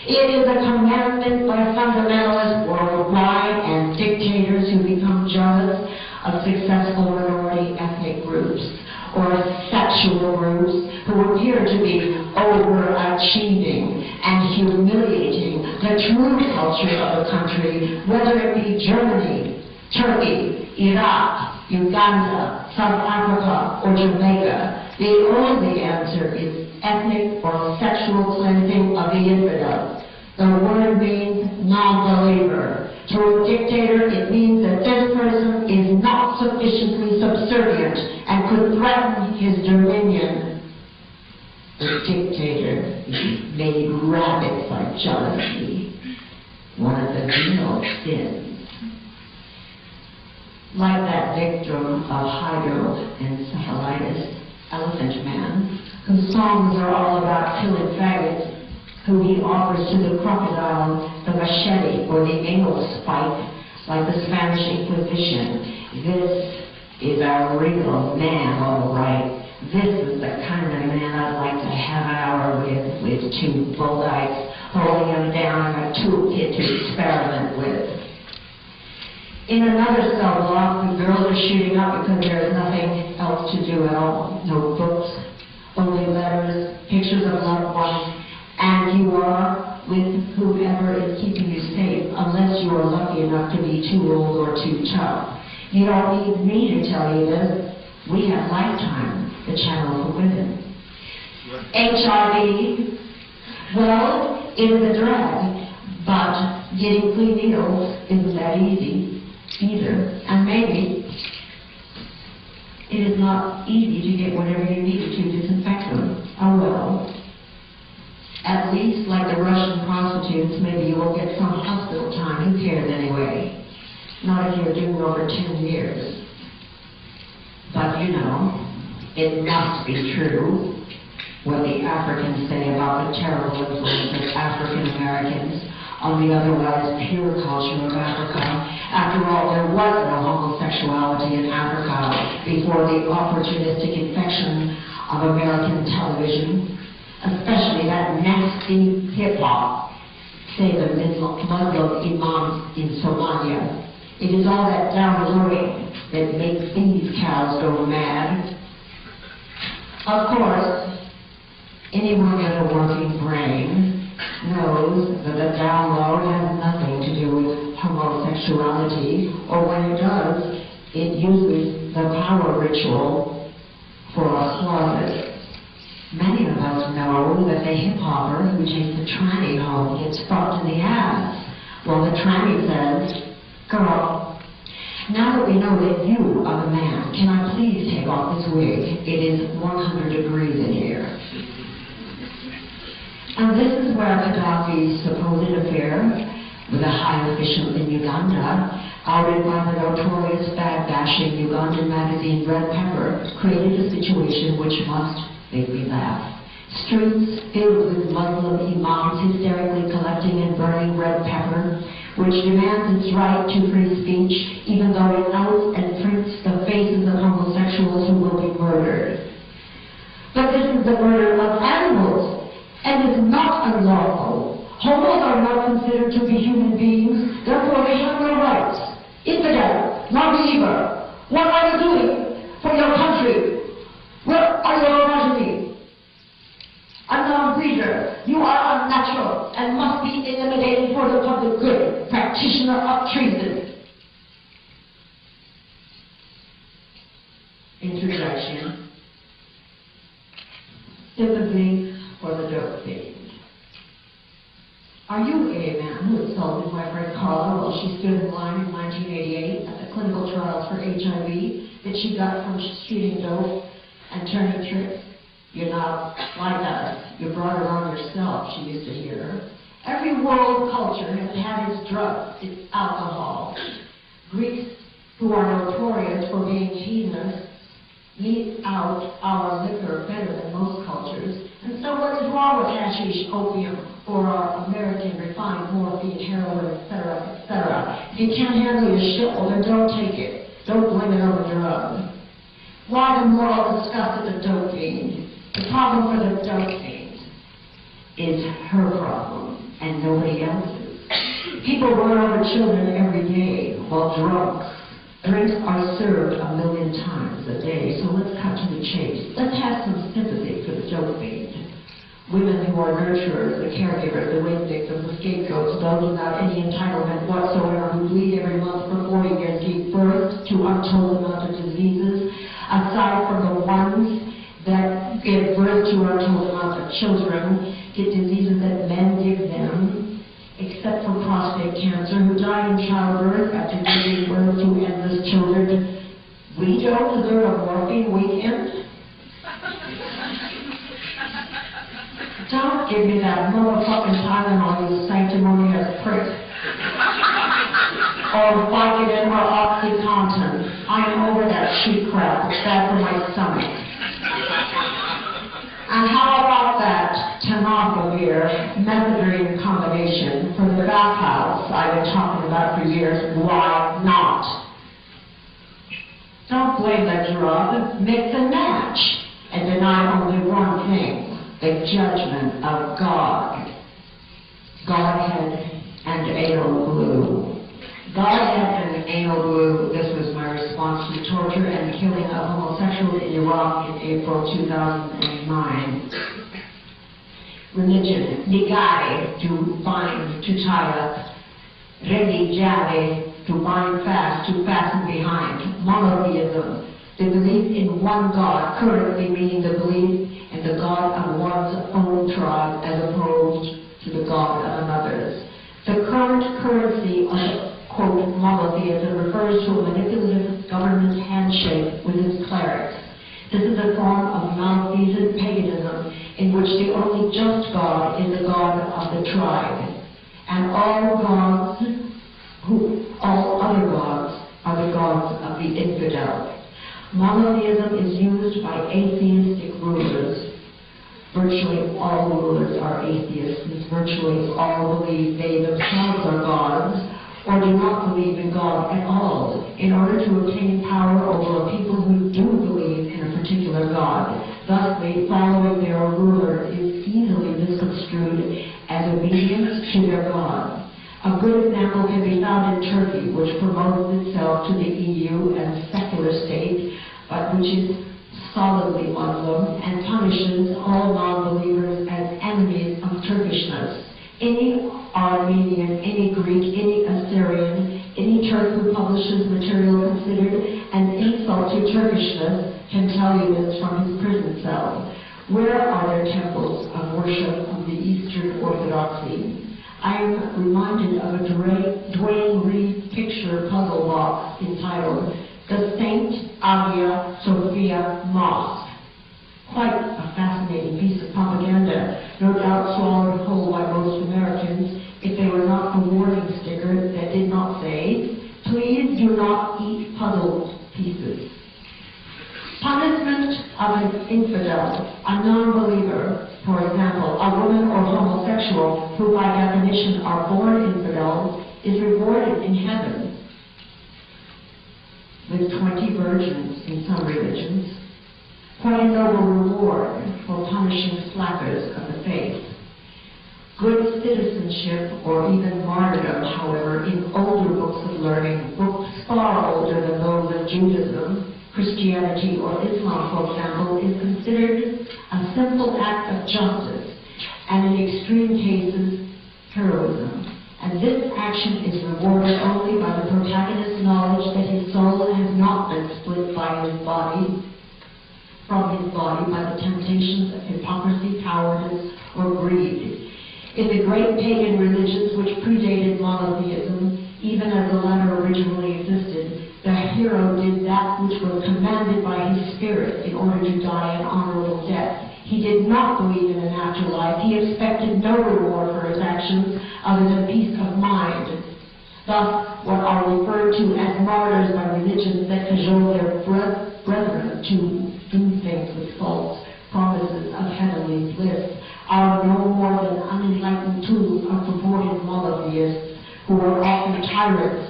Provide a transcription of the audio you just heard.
It is a commandment by fundamentalists worldwide and dictators who become jealous of successful minority ethnic groups or sexual groups who appear to be overachieving and humiliating the true culture of the country, whether it be Germany, Turkey, Iraq, Uganda, South Africa, or Jamaica. The only answer is ethnic or sexual cleansing of the infidel. The word means non-believer. To a dictator, it means that this person is not sufficiently subservient and could threaten his dominion. The dictator is made rabid by jealousy, one of the venial sins. Like that victim of hydroencephalitis, Elephant Man, whose songs are all about killing faggots, who he offers to the crocodile the machete or the anal spike, like the Spanish Inquisition. This is a real man, all right. This is the kind of man I'd like to have an hour with two bulldogs holding him down and a toolkit to experiment with. In another cell block, the girls are shooting up because there is nothing else to do at all. No books, only letters, pictures of loved ones, and you are with whoever is keeping you safe, unless you are lucky enough to be too old or too tough. You don't need me to tell you this. We have Lifetime, the channel for women. HIV, well, it is a drag, but getting clean needles isn't that easy either. And maybe it is not easy to get whatever you need to disinfect them. Oh well. At least, like the Russian prostitutes, maybe you will get some hospital time. Who cares anyway? Not if you're doing over 10 years. But you know, it must be true what the Africans say about the terrible influence of African Americans on the otherwise pure culture of Africa. After all, there was no homosexuality in Africa before the opportunistic infection of American television, especially that nasty hip-hop, say the Muslim imams in Somalia. It is all that downloading that makes these cows go mad. Of course, anyone with a working brain knows that the download has nothing to do with homosexuality, or when it does, it uses the power ritual for a closet. Many of us know that the hip-hopper who takes the tranny home gets fucked in the ass. Well, the tranny says, "Girl, now that we know that you are the man, can I please take off this wig? It is 100 degrees in here." And this is where Gaddafi's supposed affair with a high official in Uganda, outed by the notorious fag-bashing Ugandan magazine Red Pepper, created a situation which must make me laugh. Streets filled with Muslim imams hysterically collecting and burning red pepper, which demands its right to free speech, even though it outs and prints the faces of homosexuals who will be murdered. But this is the murder of animals, and is not unlawful. Homos are not considered to be human beings, therefore they have no rights. Infidel, non-believer, what are you doing for your country? Where are your progeny? A non-breeder, you are unnatural and must be eliminated for the public good. Practitioner of treason. Introduction. Sympathy for the dope fiend. Are you a man who assaulted my friend Carla while she stood in line in 1988 at the clinical trials for HIV that she got from shooting dope and turning tricks? You're not like us. You brought it on yourself, she used to hear. Every world culture has had its drugs, its alcohol. Greeks, who are notorious for being heathens, leave out our liquor better than most cultures. And so what is wrong with hashish, opium, or our American refined morphine, heroin, etc., etc.? If you can't handle your shit, well then don't take it. Don't blame it on the drug. Why the moral disgust of the dope fiend? The problem for the dope fiend is her problem and nobody else's. People run over children every day while drunk. Drinks are served 1 million times a day, so let's cut to the chase. Let's have some sympathy for the joke made. Women who are nurturers, the caregivers, the rape victims, the scapegoats, those without any entitlement whatsoever who bleed every month for 40 years, give birth to untold amount of diseases, aside from the ones that give birth to untold amount of children, get diseases that men give them, except for prostate cancer, who die in childbirth after giving birth to endless children. We don't deserve a morphine weekend? Don't give me that motherfucking Tylenol, you sanctimonious prick. Or Vicodin or OxyContin. I am over that shit crap. It's bad for my stomach. And how about that tenofovir methadone combination for the bathhouse I've been talking about for years? Why not? Don't blame the drug. Mix and match. And deny only one thing. The judgment of God. Godhead and anal glue. Godhead and anal glue. This was my response to torture and killing of homosexuals in Iraq in April 2009. Religion. Nigare, to bind, to tie up. Religare, to bind fast, to fasten behind. Monotheism. The belief in one God, currently meaning the belief in the God of one's own tribe as opposed to the God of another's. The current currency of, quote, monotheism refers to a manipulative government handshake with its clerics. This is a form of monotheistic paganism in which the only just God is the God of the tribe, and all other gods are the gods of the infidel. Monotheism is used by atheistic rulers. Virtually all rulers are atheists, since virtually all believe they themselves are gods, or do not believe in God at all, in order to obtain power over people who do believe in a particular God. Thusly, following their ruler is easily misconstrued as obedience to their God. A good example can be found in Turkey, which promotes itself to the EU as a secular state, but which is solidly Muslim and punishes all non-believers as enemies of Turkishness. Any Armenian, any Greek, any Assyrian, any Turk who publishes material considered an insult to Turkishness can tell you this from his prison cell. Where are their temples of worship of the Eastern Orthodoxy? I am reminded of a Dwayne Reed picture puzzle box entitled The Saint Hagia Sophia Mosque. Quite a fascinating piece of propaganda, no doubt swallowed whole by most Americans, if they were not the warning sticker that did not say, "Please do not eat puzzle pieces." Punishment of an infidel, a non-believer, for example, a woman or homosexual who by definition are born infidels, is rewarded in heaven with 20 virgins in some religions. Quite a noble reward for punishing slackers of the faith. Good citizenship or even martyrdom, however, in older books of learning, books far older than those of Judaism, Christianity or Islam, for example, is considered a simple act of justice and in extreme cases, heroism. And this action is rewarded only by the protagonist's knowledge that his soul has not been split by his body, from his body by the temptations of hypocrisy, cowardice, or greed. In the great pagan religions which predated monotheism, even as the latter originally existed, the hero did that which was commanded by his spirit in order to die an honorable death. He did not believe in an afterlife. He expected no reward for his actions other than peace of mind. Thus, what are referred to as martyrs by religions that cajole their brethren to do things with false promises of heavenly bliss are no more than unenlightened tools of purported monotheists who are often tyrants